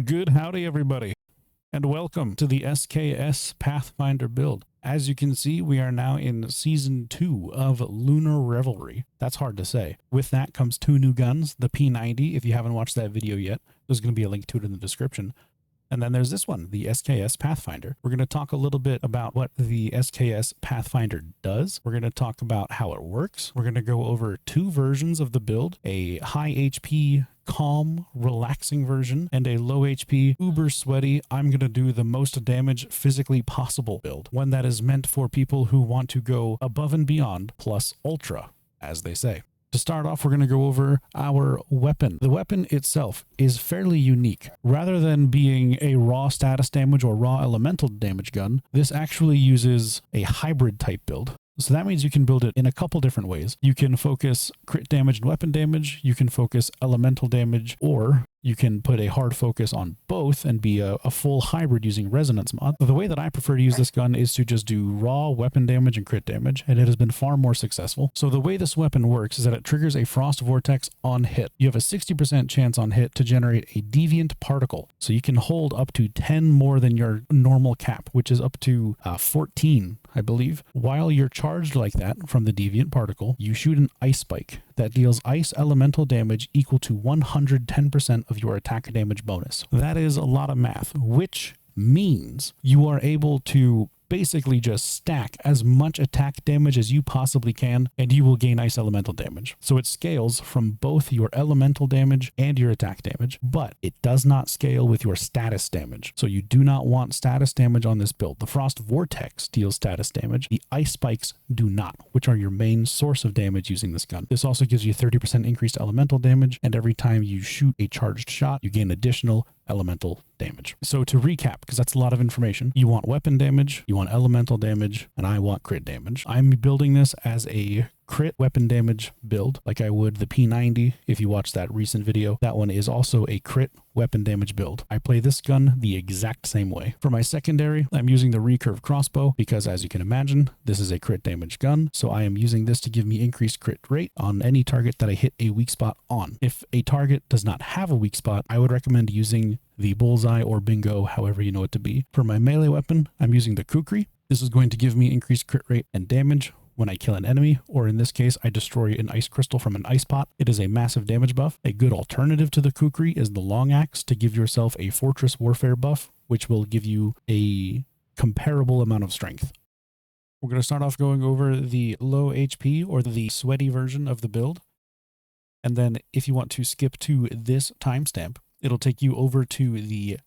Good howdy, everybody, and welcome to the SKS Pathfinder build. As you can see, we are now in Season 2 of Lunar Revelry. That's hard to say. With that comes two new guns, the P90, if you haven't watched that video yet, there's going to be a link to it in the description. And then there's this one, the SKS Pathfinder. We're going to talk a little bit about what the SKS Pathfinder does. We're going to talk about how it works. We're going to go over two versions of the build, a high HP, calm, relaxing version, and a low HP, uber sweaty, I'm going to do the most damage physically possible build. One that is meant for people who want to go above and beyond, plus ultra, as they say. To start off, we're going to go over our weapon. The weapon itself is fairly unique. Rather than being a raw status damage or raw elemental damage gun, this actually uses a hybrid type build. So that means you can build it in a couple different ways. You can focus crit damage and weapon damage, you can focus elemental damage, or you can put a hard focus on both and be a full hybrid using resonance mod. The way that I prefer to use this gun is to just do raw weapon damage and crit damage, and it has been far more successful. So the way this weapon works is that it triggers a frost vortex on hit. You have a 60% chance on hit to generate a deviant particle. So you can hold up to 10 more than your normal cap, which is up to 14, I believe. While you're charged like that from the deviant particle, you shoot an ice spike that deals ice elemental damage equal to 110% of your attack damage bonus. That is a lot of math, which means you are able to basically just stack as much attack damage as you possibly can, and you will gain ice elemental damage. So it scales from both your elemental damage and your attack damage, but it does not scale with your status damage. So you do not want status damage on this build. The Frost Vortex deals status damage. The ice spikes do not, which are your main source of damage using this gun. This also gives you 30% increased elemental damage, and every time you shoot a charged shot, you gain additional elemental damage. So to recap, because that's a lot of information, you want weapon damage, you want elemental damage, and I want crit damage. I'm building this as a crit weapon damage build, like I would the P90 if you watched that recent video. That one is also a crit weapon damage build. I play this gun the exact same way. For my secondary, I'm using the recurve crossbow because, as you can imagine, this is a crit damage gun, so I am using this to give me increased crit rate on any target that I hit a weak spot on. If a target does not have a weak spot, I would recommend using the bullseye or bingo, however you know it to be. For my melee weapon, I'm using the kukri. This is going to give me increased crit rate and damage when I kill an enemy, or in this case, I destroy an ice crystal from an ice pot. It is a massive damage buff. A good alternative to the kukri is the long axe to give yourself a fortress warfare buff, which will give you a comparable amount of strength. We're going to start off going over the low HP or the sweaty version of the build. And then if you want to skip to this timestamp, it'll take you over to the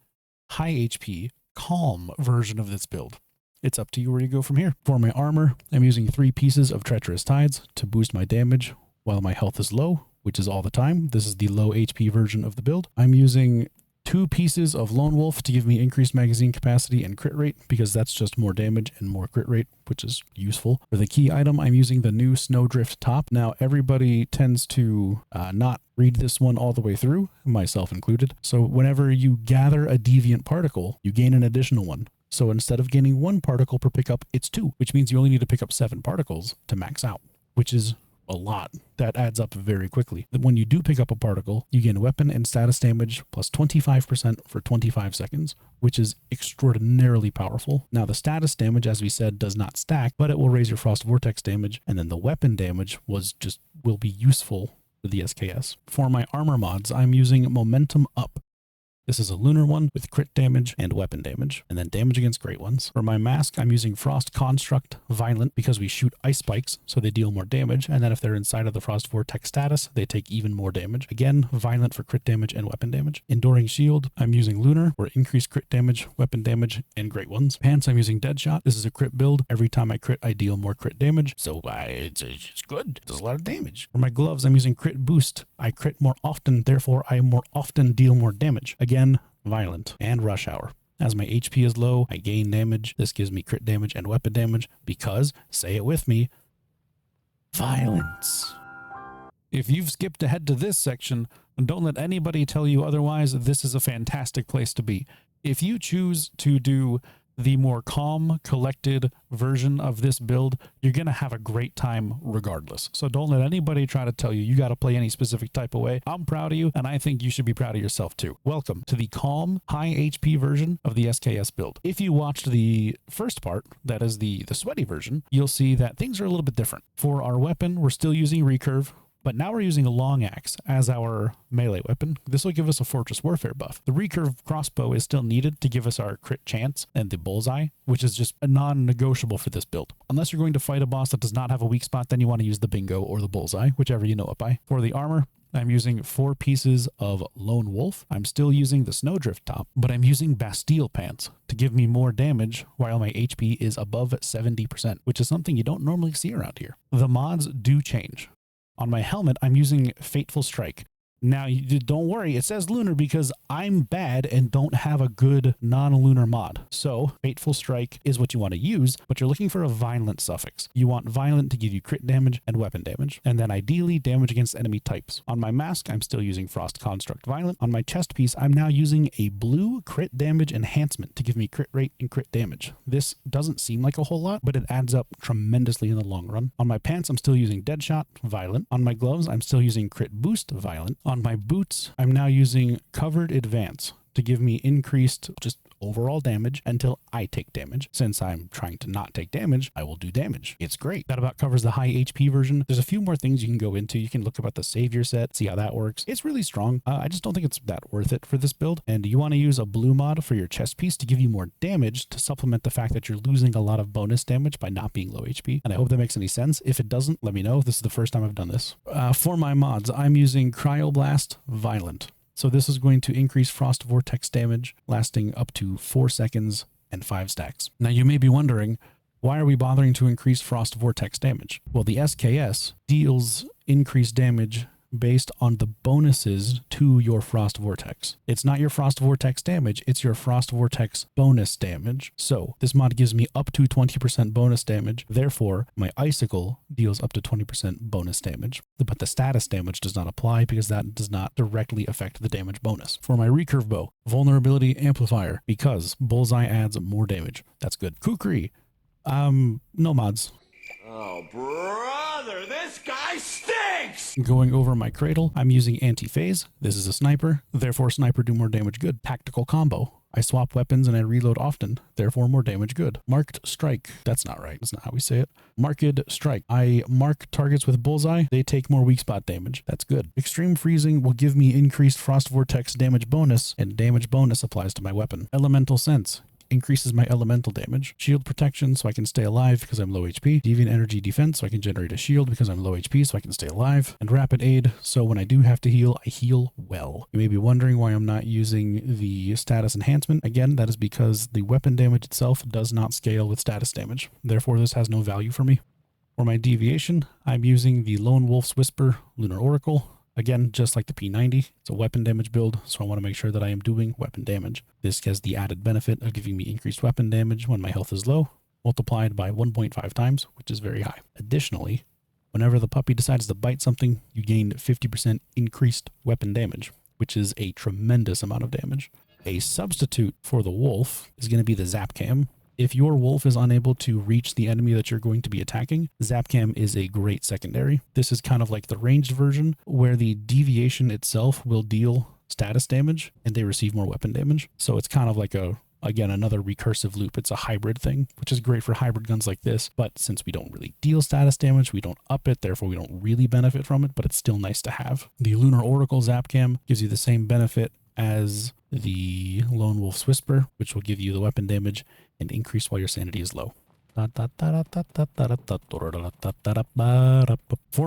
high HP calm version of this build. It's up to you where you go from here. For my armor, I'm using 3 pieces of Treacherous Tides to boost my damage while my health is low, which is all the time. This is the low HP version of the build. I'm using 2 pieces of Lone Wolf to give me increased magazine capacity and crit rate, because that's just more damage and more crit rate, which is useful. For the key item, I'm using the new Snowdrift top. Now, everybody tends to not read this one all the way through, myself included. So whenever you gather a deviant particle, you gain an additional one. So instead of gaining 1 particle per pickup, it's 2, which means you only need to pick up 7 particles to max out, which is a lot. That adds up very quickly. When you do pick up a particle, you gain weapon and status damage plus 25% for 25 seconds, which is extraordinarily powerful. Now the status damage, as we said, does not stack, but it will raise your Frost Vortex damage, and then the weapon damage will be useful for the SKS. For my armor mods, I'm using Momentum Up. This is a lunar one with crit damage and weapon damage, and then damage against great ones. For my mask, I'm using Frost Construct Violent because we shoot ice spikes, so they deal more damage, and then if they're inside of the Frost Vortex status, they take even more damage. Again, Violent for crit damage and weapon damage. Enduring Shield, I'm using Lunar for increased crit damage, weapon damage, and great ones. Pants, I'm using Deadshot. This is a crit build. Every time I crit, I deal more crit damage, so it's good. It does a lot of damage. For my gloves, I'm using Crit Boost. I crit more often, therefore I more often deal more damage. Again, Violent and Rush Hour. As my HP is low, I gain damage. This gives me crit damage and weapon damage because, say it with me, violence. If you've skipped ahead to this section, don't let anybody tell you otherwise. This is a fantastic place to be. If you choose to do the more calm, collected version of this build, you're going to have a great time regardless. So don't let anybody try to tell you got to play any specific type of way. I'm proud of you, and I think you should be proud of yourself too. Welcome to the calm, high HP version of the SKS build. If you watched the first part, that is the sweaty version, you'll see that things are a little bit different. For our weapon, we're still using recurve, but now we're using a long axe as our melee weapon. This will give us a Fortress Warfare buff. The recurve crossbow is still needed to give us our crit chance and the bullseye, which is just a non-negotiable for this build. Unless you're going to fight a boss that does not have a weak spot, then you want to use the bingo or the bullseye, whichever you know it by. For the armor, I'm using 4 pieces of Lone Wolf. I'm still using the Snowdrift top, but I'm using Bastille pants to give me more damage while my HP is above 70%, which is something you don't normally see around here. The mods do change. On my helmet, I'm using Fateful Strike. Now, don't worry, it says lunar because I'm bad and don't have a good non-lunar mod. So, Fateful Strike is what you want to use, but you're looking for a violent suffix. You want violent to give you crit damage and weapon damage, and then ideally damage against enemy types. On my mask, I'm still using Frost Construct Violent. On my chest piece, I'm now using a blue crit damage enhancement to give me crit rate and crit damage. This doesn't seem like a whole lot, but it adds up tremendously in the long run. On my pants, I'm still using Deadshot Violent. On my gloves, I'm still using Crit Boost Violent. On my boots, I'm now using Covered Advance to give me increased just overall damage until I take damage. Since I'm trying to not take damage, I will do damage. It's great. That about covers the high HP version. There's a few more things you can go into. You can look about the savior set, see how that works. It's really strong. I just don't think it's that worth it for this build. And you want to use a blue mod for your chest piece to give you more damage to supplement the fact that you're losing a lot of bonus damage by not being low HP. And I hope that makes any sense. If it doesn't, let me know. This is the first time I've done this. For my mods, I'm using Cryoblast Violent. So this is going to increase Frost Vortex damage, lasting up to 4 seconds and 5 stacks. Now you may be wondering, why are we bothering to increase Frost Vortex damage? Well, the SKS deals increased damage based on the bonuses to your Frost Vortex. It's not your Frost Vortex damage, it's your Frost Vortex bonus damage. So this mod gives me up to 20% bonus damage. Therefore, my Icicle deals up to 20% bonus damage. But the status damage does not apply because that does not directly affect the damage bonus. For my recurve bow, Vulnerability Amplifier, because Bullseye adds more damage. That's good. Kukri, no mods. Oh, brother, this guy stinks! Going over my cradle, I'm using Anti-Phase. This is a sniper, therefore sniper do more damage good. Tactical combo. I swap weapons and I reload often, therefore more damage good. Marked Strike. That's not right. That's not how we say it. Marked Strike. I mark targets with Bullseye. They take more weak spot damage. That's good. Extreme Freezing will give me increased Frost Vortex damage bonus, and damage bonus applies to my weapon. Elemental Sense increases my elemental damage. Shield protection so I can stay alive because I'm low HP. Deviant energy defense so I can generate a shield because I'm low HP so I can stay alive. And rapid aid so when I do have to heal, I heal well. You may be wondering why I'm not using the status enhancement. Again, that is because the weapon damage itself does not scale with status damage. Therefore, this has no value for me. For my deviation, I'm using the Lone Wolf's Whisper Lunar Oracle. Again, just like the P90, it's a weapon damage build, so I want to make sure that I am doing weapon damage. This has the added benefit of giving me increased weapon damage when my health is low, multiplied by 1.5 times, which is very high. Additionally, whenever the puppy decides to bite something, you gain 50% increased weapon damage, which is a tremendous amount of damage. A substitute for the wolf is going to be the Zap Cam. If your wolf is unable to reach the enemy that you're going to be attacking, Zapcam is a great secondary. This is kind of like the ranged version where the deviation itself will deal status damage and they receive more weapon damage. So it's kind of like again, another recursive loop. It's a hybrid thing, which is great for hybrid guns like this. But since we don't really deal status damage, we don't up it. Therefore, we don't really benefit from it, but it's still nice to have. The Lunar Oracle Zapcam gives you the same benefit as the Lone Wolf's Whisper, which will give you the weapon damage and increase while your sanity is low. For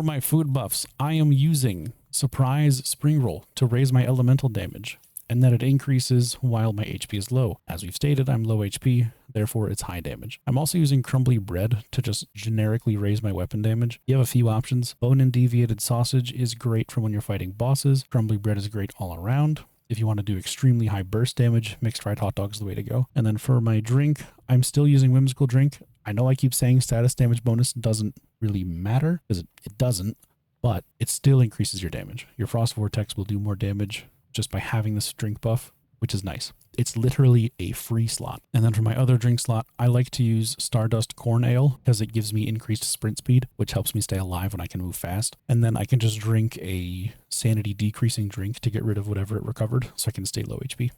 my food buffs, I am using Surprise Spring Roll to raise my elemental damage, and then it increases while my HP is low. As we've stated, I'm low HP, therefore it's high damage. I'm also using Crumbly Bread to just generically raise my weapon damage. You have a few options. Bone and Deviated Sausage is great for when you're fighting bosses. Crumbly Bread is great all around. If you want to do extremely high burst damage, mixed fried hot dog is the way to go. And then for my drink, I'm still using Whimsical Drink. I know I keep saying status damage bonus doesn't really matter, because it doesn't, but it still increases your damage. Your Frost Vortex will do more damage just by having this drink buff, which is nice. It's literally a free slot. And then for my other drink slot, I like to use Stardust Corn Ale because it gives me increased sprint speed, which helps me stay alive when I can move fast. And then I can just drink a sanity decreasing drink to get rid of whatever it recovered so I can stay low HP.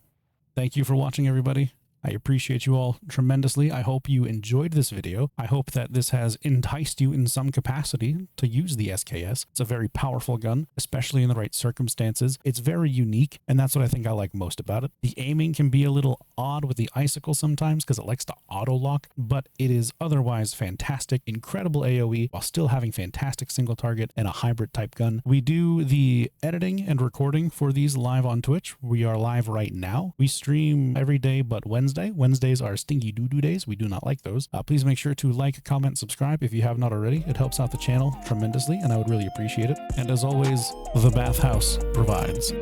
Thank you for watching, everybody. I appreciate you all tremendously. I hope you enjoyed this video. I hope that this has enticed you in some capacity to use the SKS. It's a very powerful gun, especially in the right circumstances. It's very unique, and that's what I think I like most about it. The aiming can be a little odd with the icicle sometimes because it likes to auto-lock, but it is otherwise fantastic, incredible AoE while still having fantastic single target and a hybrid type gun. We do the editing and recording for these live on Twitch. We are live right now. We stream every day but Wednesday. Wednesdays are stinky doo-doo days. We do not like those. Please make sure to like, comment, subscribe if you have not already. It helps out the channel tremendously, and I would really appreciate it. And as always, the bathhouse provides.